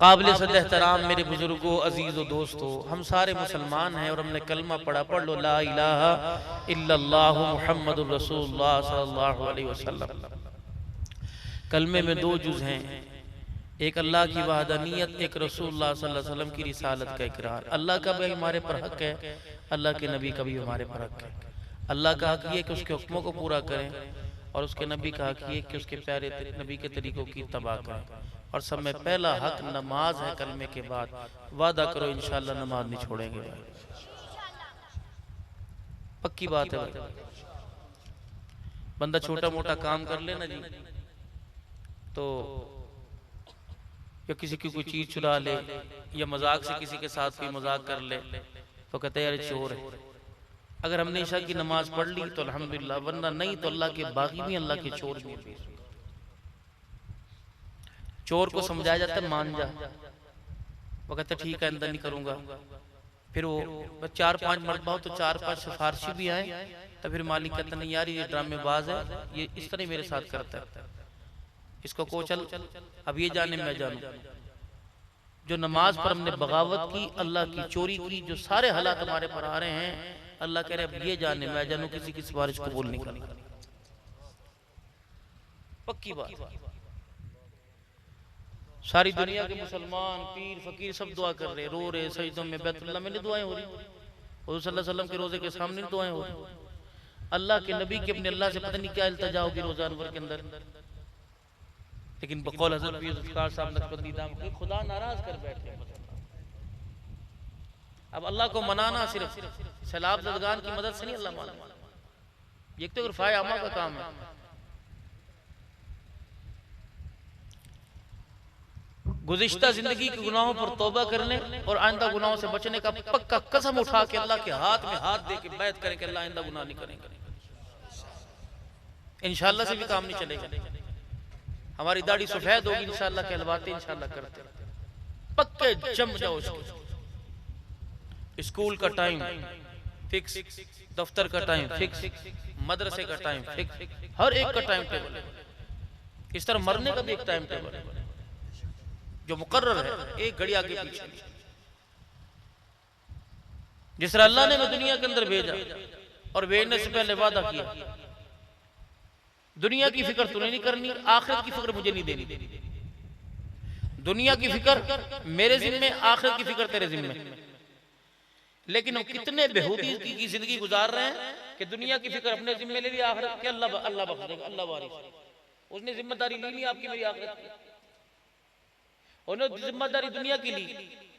काबिल सद एहतराम मेरे बुजुर्गों, अजीज़ों, दोस्तों, हम सारे मुसलमान हैं और हमने कलमा पढ़ा। पढ़ लो ला इलाहा इल्लल्लाहु मुहम्मदुर रसूलुल्लाह सल्लल्लाहु अलैहि वसल्लम। कलमे में दो जुज़ हैं, एक अल्लाह की वहदानियत, एक रसूलुल्लाह सल्लल्लाहु अलैहि वसल्लम की रिसालत का इकरार। अल्लाह का भी हमारे पर हक है, अल्लाह के नबी का भी हमारे पर हक है। अल्लाह का हक ये कि उसके हुक्मों को पूरा करें और उसके नबी का हक ये कि उसके प्यारे नबी के तरीकों की तबाह करें। और सब में पहला हक नमाज है। कलमे के बाद वादा करो इंशाअल्लाह नमाज नहीं छोड़ेंगे भाई, पक्की बात है भाई। बंदा छोटा मोटा काम कर ले ना जी, तो या किसी की कोई चीज चुरा ले या मजाक से किसी के साथ कोई मजाक कर ले तो कहते हैं यार चोर है। अगर हमने ईशा की नमाज पढ़ ली तो अल्हम्दुलिल्लाह, वरना नहीं तो अल्लाह के बागी भी अल्लाह के चोर भी। चोर को समझाया जाता है मान जा, वो कहता ठीक है अंदर नहीं करूंगा। फिर वो 4-5 मरतबा हो तो 4-5 सिफारशी भी आए, तो फिर मालिक कहता नहीं यार ये ड्रामेबाज है, ये इस तरह मेरे साथ करता है, इसको को चल अब ये जाने मैं जानू। जो नमाज पर हमने बगावत की, अल्लाह की चोरी की, जो सारे हालात हमारे पर आ रहे हैं, अल्लाह कह रहे अब ये जाने मैं जानू, किसी की सिफारिश कबूल नहीं करनी, पक्की बात। सारी दुनिया के मुसलमान पीर फकीर सब दुआ कर रहे, रो रहे, सजदों में बैतुल्लाह में नहीं दुआएं हो रही, हुज़ूर सल्लल्लाहु अलैहि वसल्लम के रोजे के सामने दुआएं हो रही। अल्लाह के नबी के अपने अल्लाह से पता नहीं क्या इल्तिजा होगी रोजा अनवर के अंदर, लेकिन बकौल हज़रत पीर ज़ुल्फ़िकार साहब नक्शबंदी दाम के खुदा नाराज कर बैठे। अब अल्लाह को मनाना सिर्फ सैलाब ज़दगान की मदद से नहीं अल्लाह माना, ये तो इरफ़ाए आमा का काम है। गुज़िश्ता जिंदगी के गुनाहों पर तौबा करने और आइंदा गुनाहों से बचने का पक्का कसम उठा के अल्लाह के हाथ में हाथ दे के बैत करें कि अल्लाह आइंदा गुनाह नहीं करेंगे। इंशाअल्लाह से भी काम नहीं चलेगा, हमारी दाढ़ी सफेद होगी इंशाअल्लाह, कहलवाते इंशाअल्लाह करते पक्के जम जाओ। स्कूल का टाइम फिक्स, दफ्तर का टाइम फिक्स, मदरसे का टाइम फिक्स, हर एक का टाइम टेबल है। इस तरह मरने का भी एक टाइम टेबल है जो मुकर्रर है, एक घड़ी आगे पीछे। जिस तरह अल्लाह ने मैं दुनिया के अंदर भेजा और भेजने से पहले वादा किया दुनिया की फिक्र तूने नहीं करनी, आखिरत की फिक्र मुझे नहीं देनी। दुनिया की फिक्र मेरे जिम्मे, आखिरत की फिक्र तेरे जिम्मे। लेकिन हम कितने बेहूदी की जिंदगी गुजार रहे हैं कि दुनिया की फिक्र अपने जिम्मे ले ली, आखिरत के अल्लाह बख्श देगा, अल्लाह वारिस। उसने जिम्मेदारी ली नहीं आपकी मेरी आखिरत की, उन्होंने जिम्मेदारी दुनिया की ली।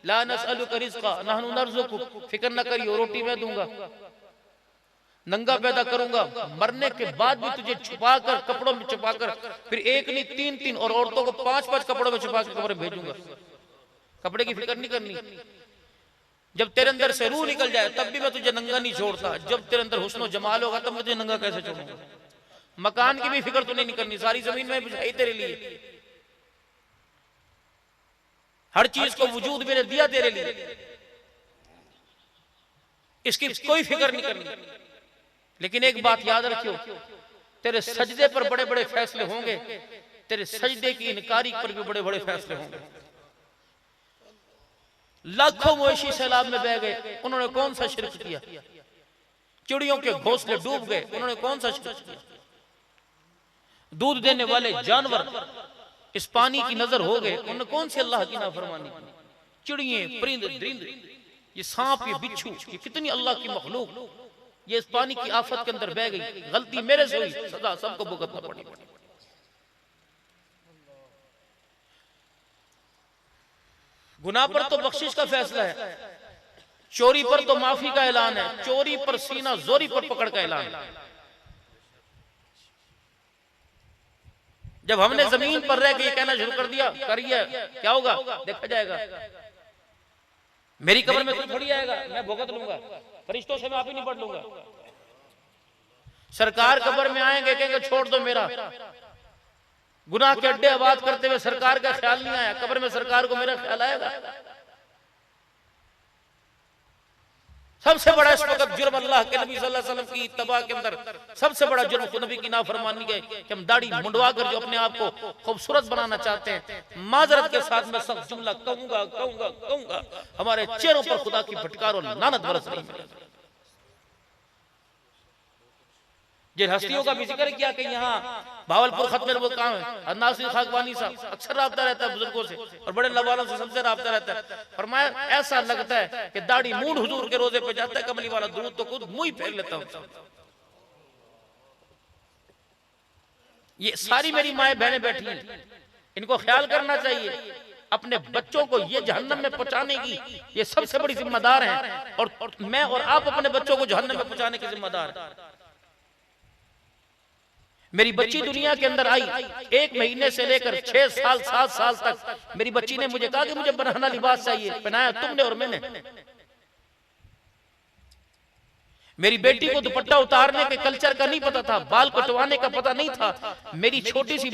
ला नसअलुका रिज़्क़ा नहनु नरज़ुकुक, फिक्र न करियो रोटी मैं दूंगा, नंगा पैदा करूंगा, मरने के बाद भी तुझे छुपा कर कपड़ों में छुपा कर, फिर एक नहीं 3-3 और औरतों को 5-5 कपड़ों में छुपा कर कब्र भेजूंगा। कपड़े की फिक्र नहीं करनी। जब तेरे अंदर से रूह निकल जाए तब भी मैं तुझे नंगा नहीं छोड़ता, जब तेरे अंदर हुस्न जमाल होगा तब मुझे नंगा कैसे छोड़ूंगा। मकान की भी फिक्र तूने नहीं करनी, सारी जमीन में बिछाई तेरे लिए, हर चीज को वजूद मैंने दिया तेरे लिए, इसकी कोई फिक्र नहीं करनी। लेकिन एक बात याद रखियो, तेरे सजदे पर बड़े बड़े फैसले होंगे, तेरे सजदे की इनकारी पर भी बड़े बड़े फैसले होंगे। लाखों मवेशी सैलाब में बह गए, उन्होंने कौन सा शिरक किया? चिड़ियों के घोंसले डूब गए, उन्होंने कौन सा शिरक किया? दूध देने वाले जानवर इस पानी की नजर हो गए, उन्होंने कौन सी अल्लाह की नाफरमानी की? चिड़िए, परिंदे, दरिंदे, ये सांप, ये बिच्छू, ये कितनी अल्लाह की मखलूक, ये इस पानी की आफत के अंदर बह गई। गलती मेरे से हुई, सजा सबको भुगतना पड़ी। गुनाह पर तो बख्शिश का फैसला है, चोरी पर तो माफी का ऐलान है, चोरी पर सीना जोरी पर पकड़ का ऐलान है। जब हमने जमीन पर रह के ये कहना शुरू कर दिया करिए क्या होगा देखा जाएगा, मेरी कब्र में कोई थोड़ी आएगा, मैं भुगत लूंगा, फरिश्तों से माफी नहीं पढ़ लूंगा। सरकार कब्र में आएंगे कहेंगे छोड़ दो मेरा, गुनाह के अड्डे आबाद करते हुए सरकार का ख्याल नहीं आया, कब्र में सरकार को मेरा ख्याल आएगा। सबसे बड़ा इस वक्त जुर्म अल्लाह के नबी सल्लल्लाहु अलैहि वसल्लम की इत्तबा के अंदर सबसे बड़ा जुर्म खुद नबी की नाफरमानी है कि हम दाढ़ी मुंडवा कर जो अपने आप को खूबसूरत बनाना चाहते हैं। माजरत के साथ मैं सब जुमला कहूंगा हमारे चेहरों पर खुदा की फटकार और लानत बरस रही है। जिन हस्तियों का भी जिक्र किया कि यहाँ भावलपुर खत्म वो काम है, नासिर खाकवानी साहब अक्सर राब्ता रहता है बुजुर्गों से और बड़े लवालों से सबसे राब्ता रहता है। फरमाया ऐसा लगता है कि दाढ़ी मूंड हुजूर के रोजे पे जाता है, कमली वाला दुरूद तो खुद मुंह ही फेर लेता हूं। ये सारी मेरी माएं बहनें बैठी हैं, इनको ख्याल करना चाहिए। अपने बच्चों को ये जहन्नम में पहुंचाने की ये सबसे बड़ी जिम्मेदार है, और मैं और आप अपने बच्चों को जहन्नम में पहुंचाने की जिम्मेदार है। मेरी बच्ची दुनिया के अंदर आई, 1 महीने से लेकर 6 साल 7 साल तक मेरी बच्ची ने मुझे कहा कि मुझे बरहना लिबास चाहिए, पहनाया तुमने और मैंने। मेरी बेटी को दुपट्टा उतारने के कल्चर का नहीं पता था, बाल कटवाने का पता नहीं था। मेरी छोटी सी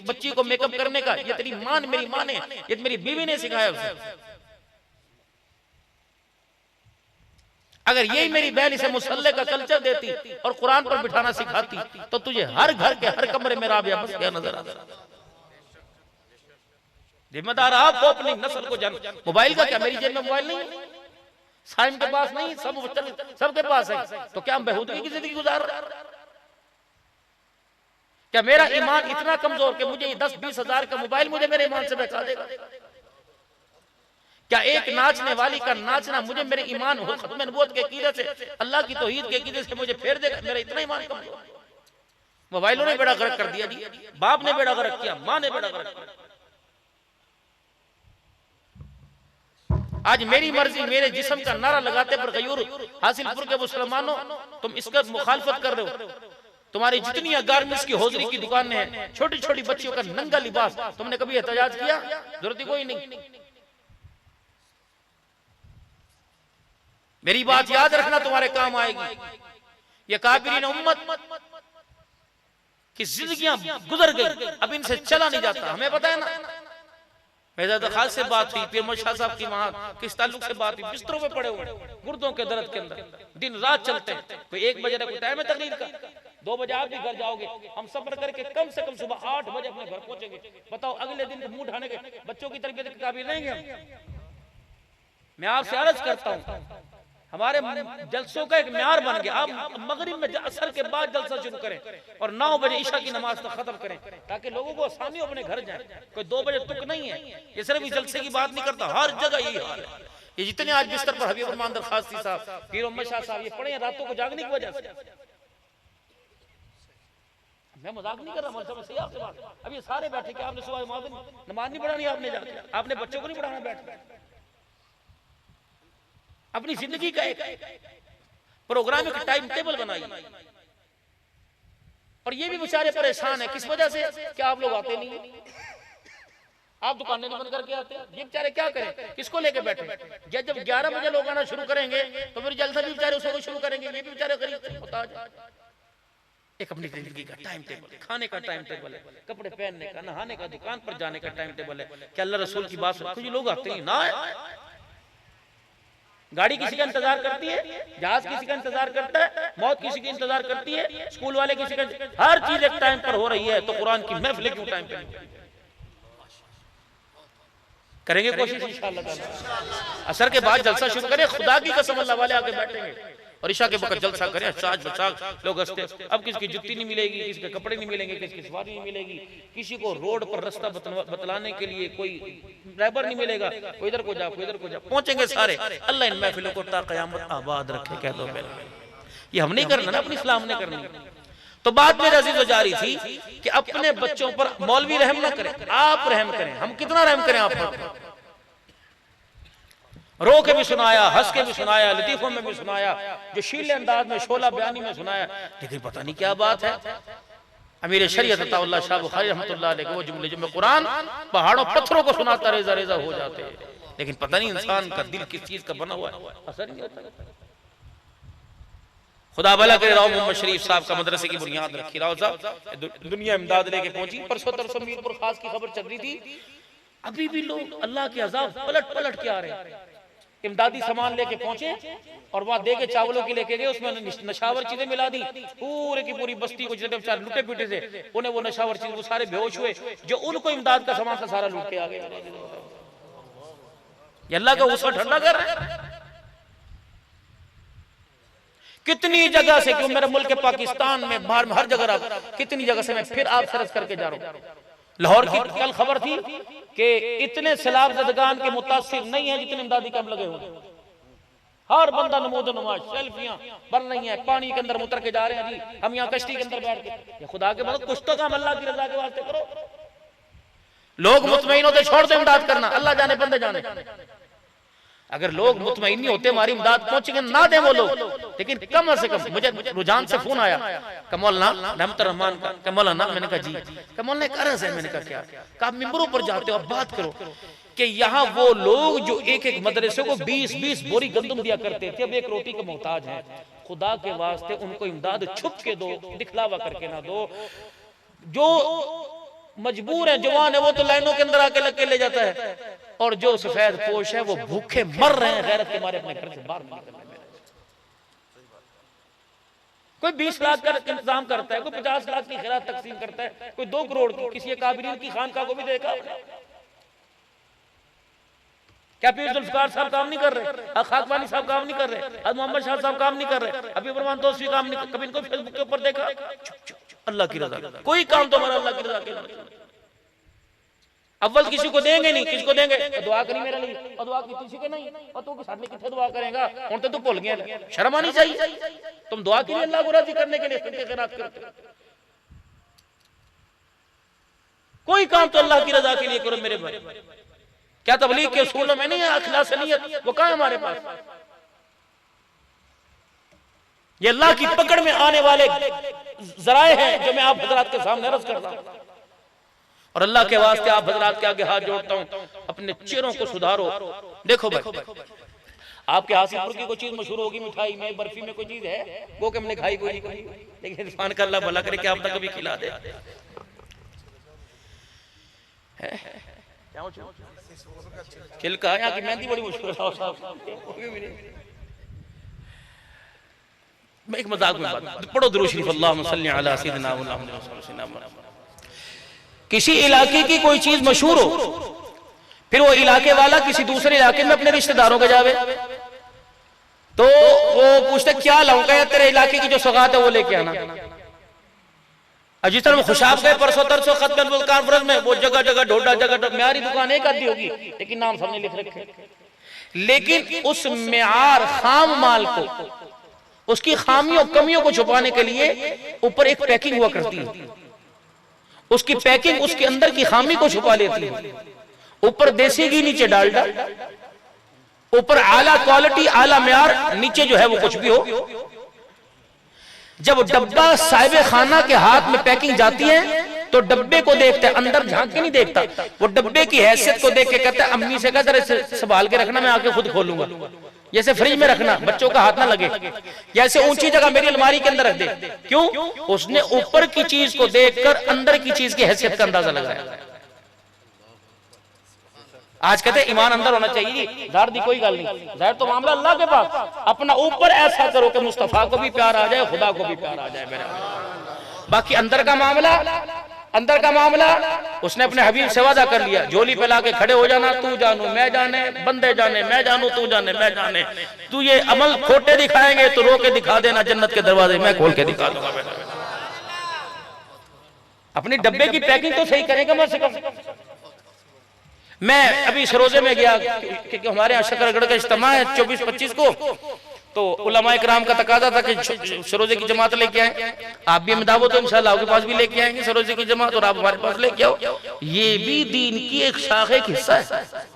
बच्ची को मेकअप करने का ये तेरी मां ने, मेरी मां ने, ये मेरी बीवी ने सिखाया उसे। अगर यही मेरी बहन इसे मुसल्ले का कल्चर देती और कुरान पर बिठाना सिखाती तो तुझे हर घर के हर कमरे में राबिया बस क्या नजर आता। जिम्मेदार आपको अपनी नस्ल को जान। मोबाइल का क्या मेरी जेब में मोबाइल नहीं है, साइम के पास नहीं, सबके पास है, तो क्या हम बेहूदगी की जिंदगी गुजार रहे हैं? क्या मेरा ईमान इतना कमजोर कि मुझे 10-20 हजार का मोबाइल मुझे मेरे ईमान से बचा देगा? क्या एक नाचने वाली का नाचना मुझे मेरे ईमान खत्म नबूवत के अकीदे से, अल्लाह की तौहीद के अकीदे से मुझे फेर देगा? मेरा इतना ईमान कमजोर। मोबाइलों ने बेड़ा गर्क कर दिया जी, बाप ने बेड़ा गर्क किया, मां ने बेड़ा गर्क किया। आज मेरी मर्जी मेरे जिस्म का नारा लगाते पर गयूर हासिलपुर के मुसलमानों तुम इसका मुखालफत कर रहे हो। तुम्हारी जितनी गारमेंट्स की होजरी की दुकानें हैं, छोटी छोटी बच्चियों का नंगा लिबास, तुमने कभी एहतजाज किया? जरूरत ही कोई नहीं। मेरी बात याद रखना, तुम्हारे काम आएगी। ये काफिरीन उम्मत की जिंदगियां गुजर गई, अब इनसे चला नहीं जाता। हमें पता है ना, मेरे खास से बात हुई, पीर शाह साहब की वहां किस ताल्लुक से बात हुई, बिस्तरों पे पड़े हुए, गुर्दों के दर्द के अंदर दिन रात चलते हैं। कोई 1 बजे कोई टाइम है तकरीर का, 2 बजे आप भी घर जाओगे, हम सफर करके कम से कम सुबह 8 बजे अपने घर पहुंचेंगे। बताओ अगले दिन मुंह उठाने के बच्चों की तरबियत के काबिल नहीं है। मैं आपसे अर्ज करता हूं, हमारे जलसों का एक म्यार बन गया। आप मगरिब में असर के बाद जलसा शुरू करें और 9 बजे ईशा की नमाज तक खत्म करें, ताकि लोगों को आसानी हो अपने घर जाए। कोई 2 बजे तुक नहीं है। ये सिर्फ इस जलसे की बात नहीं करता, हर जगह यही हाल है। ये जितने आज बिस्तर पर हबीब रहमान दरखास्ती साहब, पीर मोहम्मद शाह साहब ये पड़े हैं रातों को जागने की वजह से। मैं मजाक नहीं कर रहा, मतलब सही आपसे बात। अब ये सारे बैठे कि आपने सुबह नमाज नहीं पढ़ानी, आपने जाके आपने बच्चों को नहीं पढ़ाना बैठ अपनी जिंदगी का एक प्रोग्राम, एक टाइम टेबल बनाइए। और ये भी बेचारे परेशान है, किस वजह से? क्या आप लोग आते नहीं? आप दुकानें नहीं बंद करके आते? ये बेचारे क्या करें, किसको लेके बैठे? जब 11 बजे लोग आना शुरू करेंगे तो फिर जलसा भी बेचारे उसको शुरू करेंगे। ये भी बेचारे गरीब होता है। एक अपनी जिंदगी का टाइम टेबल, खाने का टाइम टेबल है, कपड़े पहनने का, नहाने का, दुकान पर जाने का टाइम टेबल है। क्या अल्लाह रसूल की बात सुन? कुछ लोग आते हैं ना, गाड़ी किसी का इंतजार करती है, जहाज किसी का इंतजार करता है, मौत किसी का इंतजार करती है, स्कूल वाले किसी का, हर चीज एक टाइम पर हो रही है। तो कुरान की महफिल क्यों टाइम पे करेंगे? कोशिश इंशाअल्लाह ताला असर के बाद जलसा शुरू करें। खुदा की कसम अल्लाह वाले आके बैठेंगे और ईशा के वक्त जलसा करें। साज बचाग लोग हंसते, अब किसकी जुत्ती नहीं मिलेगी, किसी के कपड़े नहीं मिलेंगे, किसी की सवारी नहीं मिलेगी, किसी को रोड पर रास्ता बतलाने के लिए कोई ड्राइवर नहीं मिलेगा। कोई इधर को जा, कोई इधर को जा, पहुंचेंगे सारे। अल्लाह इन महफिलों को ता क़यामत आबाद रखे। कह दो ये हम नहीं करना ना, अपनी इस्लाम ने करनी। तो बात मेरे अजीज़ों जारी थी कि अपने बच्चों पर मौलवी रहम ना करें, आप रहम करें। हम कितना रहम करें आप पर? रो के भी सुनाया, हंस के भी सुनाया, लतीफों में भी सुनाया, जो शीले अंदाज में शोला बयानी में सुनाया, लेकिन पता नहीं क्या बात है। अमीर शरीयत अताउल्लाह शाह बुखारी रहमतुल्लाह अलैह के वो जुमले जो मैं कुरान पहाड़ों पत्थरों को सुनाता रेजा रेजा हो जाते हैं, लेकिन पता नहीं इंसान का दिल किस चीज का बना हुआ है, असर नहीं होता। खुदा भला करे। राव मोहम्मद शरीफ साहब का मदरसे की बुनियाद रखी। राव साहब दुनिया इमदाद लेके पहुंची। परसों तरसों मीरपुर खास की खबर चल रही थी, अभी भी लोग अल्लाह के अजाब पलट पलट के आ रहे हैं। इमदादी सामान लेके पहुंचे और वहां दे के चावलों की लेके गए, उसमें नशावर चीजें मिला दी, पूरे की पूरी बस्ती को जितने बेचारे लुटे पीटे थे उन्हें वो नशावर चीज, वो सारे बेहोश हुए, जो उनको इमदाद का सामान था सारा लूट के आ गया। ये अल्लाह का गुस्सा ठंडा कर रहा है। कितनी जगह से, क्यों मेरे मुल्क पाकिस्तान में बाहर में हर जगह, कितनी जगह से मैं फिर आप सरस करके जा रहा हूं। लाहौर की कल खबर थी कि इतने सैलाब ज़दगान के मुतासिर नहीं है जितने इमदादी कैंप लगे हुए। हर बंदा नमूद नमाज सेल्फियां बन रही हैं, पानी के अंदर उतर के जा रहे हैं जी, हम यहाँ कश्ती के अंदर बैठ के। खुदा के मतलब कुछ तो काम अल्लाह की रजा के वास्ते करो। लोग मुतमईन होते छोड़ दो इमदाद करना, अल्लाह जाने बंदे जाने। अगर लोग मुतमईन नहीं होते हमारी इमदाद पहुंचेंगे ना दे वो लोग, लेकिन कम से कम मुझे रुझान से फोन आया कमौलना रहमत रहमान का, कमौलना, मैंने कहा जी, कमौलना कर्ज है, मैंने कहा क्या, कहा मिंबरों पर जाते हो अब बात करो कि यहाँ वो लोग जो एक एक मदरसे को 20-20 बोरी गंदम दिया करते थे, अब एक रोटी के मोहताज हैं। खुदा के वास्ते उनको इमदाद छुप के दो, दिखलावा करके ना दो। जो मजबूर है, जवान है, वो तो लाइनों के अंदर आके लग के ले जाता है, और जो सफेद पोश है वो भूखे मर रहे हैं गैरत के मारे अपने घर से बाहर निकल रहे हैं। कोई 20 लाख का इंतजाम करता है, कोई 50 लाख की खैरात तकसीम करता है, कोई 2 करोड़ की, किसी काबिरीन की खानका को भी देखा। क्या पीर जुल्फकार साहब काम नहीं कर रहे, खाकवानी साहब काम नहीं कर रहे, मोहम्मद शाह साहब काम नहीं कर रहे, अभी रहमान दोस्ती काम नहीं, कभी इनको फेसबुक के ऊपर देखा? अल्लाह की रजा, कोई काम तो हमारा अल्लाह की रजा के। अव्वल किसी को देंगे नहीं, किसी को देंगे दुआ करी मेरे लिए, और दुआ की किसी के नहीं, और तू सामने कितने दुआ करेगा, और तो तू भूल गया। शर्म आनी चाहिए, तुम दुआ के लिए अल्लाह को राजी करने के लिए खैरात करते हो। कोई काम तो अल्लाह की रजा के लिए करो मेरे भाई। क्या तबलीग के उसूलों में नहीं है इखलास नियत? वो कहां हमारे पास? ये अल्लाह की पकड़ में आने वाले जराए हैं जो मैं आप हजरात के सामने अर्ज कर रहा हूं। और अल्लाह के वास्ते आप हजरात के आगे हाथ जोड़ता हूं, अपने चेहरों को सुधारो। देखो भाई, आपके हासिलपुर की कोई चीज मशहूर होगी, मिठाई में, बर्फी में कोई चीज है वो कि हमने खाई कोई नहीं, लेकिन इंसान का अल्लाह भला करे कि आप तक कभी खिला दे। खिलका यहाँ की मेहंदी बड़ी मुश्किल है। मैं एक मजाक में बात, पढ़ो दुरूद शरीफ, अल्लाहुम्मा सल्ली अला सय्यिदिना मुहम्मद। किसी इलाके की कोई चीज मशहूर हो, फिर वो इलाके वाला किसी दूसरे इलाके में अपने रिश्तेदारों के जावे, तो वो पूछते क्या लाऊं, क्या तेरे इलाके की जो सौगात है वो लेके आना। जिस तरह खुशाब गए परसों तरसों खत्म कॉन्फ्रेंस में, वो जगह जगह ढोडा, जगह मेरी दुकान एक आधी होगी लेकिन नाम सबने लिख रखे। लेकिन उस मेयार खाम माल को, उसकी खामियों कमियों को छुपाने के लिए ऊपर एक पैकिंग हुआ करती है। उसकी पैकिंग उसके अंदर की खामी को छुपा लेती है। ऊपर देसी घी, नीचे डालडा, ऊपर आला क्वालिटी, आला मेयार, नीचे जो है वो कुछ भी हो। जब डब्बा साहिब खाना के हाथ में पैकिंग जाती है तो डब्बे को देखता है, अंदर झांक के नहीं देखता। वो डब्बे की हैसियत को देख के कहता है अम्मी से कहता है संभाल के रखना, मैं आके खुद खोलूंगा। जैसे फ्रिज में रखना, बच्चों का हाथ ना लगे। जैसे ऊंची जगह मेरी अलमारी के अंदर रख दे। क्यों? उसने ऊपर की चीज को देखकर अंदर की चीज की हैसियत का अंदाजा लगाया। आज कहते हैं ईमान अंदर होना चाहिए जी, जाहिर दी कोई गल नहीं, जाहिर तो मामला अल्लाह के पास। अपना ऊपर ऐसा करो कि मुस्तफा को भी प्यार आ जाए, खुदा को भी प्यार आ जाए मेरे। बाकी अंदर का मामला उसने अपने हबीब से वादा कर लिया, झोली फैला के खड़े हो जाना, तू जानू मैं जाने, बंदे जाने मैं जानू, तू जाने मैं जाने। तू ये अमल खोटे दिखाएंगे तो रो के दिखा देना, जन्नत के दरवाजे मैं खोल के दिखा दूंगा। अपनी डब्बे की पैकिंग तो सही करेगा कम से कम। मैं अभी सरोजे में गया क्योंकि हमारे यहाँ शकरगढ़ का इज्तिमा है 24-25 को, तो उलमाए किराम का तकाजा था कि सरोजे की जमात लेके आए। आप भी हमें दावत हो, इंशाल्लाह आपके पास भी लेके आएंगे सरोजे की जमात, और आप हमारे पास लेके आओ। ये भी दीन की एक शाखे का हिस्सा है।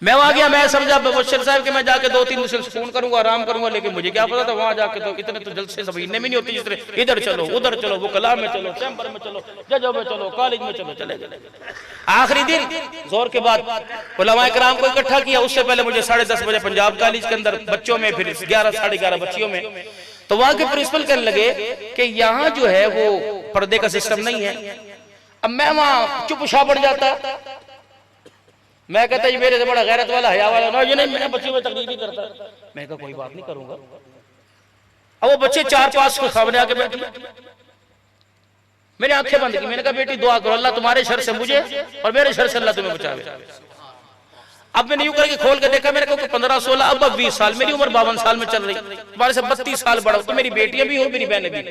मैं वहां गया, मैं समझा मुबश्शिर साहब के मैं जाके 2-3 दिन से फोन करूंगा, आराम करूंगा, लेकिन मुझे क्या पता था वहां जाके तो इतने तो जलसे सब इन्हें भी नहीं होती जिस तरह इधर चलो उधर चलो, वो कलाम में चलो, चैम्बर में चलो, जजों में चलो, कॉलेज में चलो, चले गए। आखिरी दिन जोर के बाद उलमाए किराम को इकट्ठा किया। उससे पहले मुझे 10:30 बजे पंजाब कॉलेज के अंदर बच्चों में, फिर 11-11:30 बच्चियों में, तो वहां के प्रिंसिपल कहने लगे कि यहाँ जो है वो पर्दे का सिस्टम नहीं है। अब मैं वहां चुप पड़ जाता, मैं कहता जी मेरे से बड़ा गैरत वाला हया वाला ना, ये नहीं, मैं बच्चे में तकलीफ नहीं करता। मैं कहा कोई बात नहीं करूंगा। अब वो बच्चे 4-5 को खाने आके बैठे, मैंने आंखें बंद की, मैंने कहा बेटी दुआ करो अल्लाह तुम्हारे शर से मुझे और मेरे शर से अल्लाह तुम्हें बचावे। अब मैंने यूं करके खोल के देखा, मेरे को 15-16 अब 20 साल, मेरी उम्र 52 साल में चल रही, तुम्हारे से 32 साल बड़ा, तो मेरी बेटियां भी हो मेरी बहनें भी।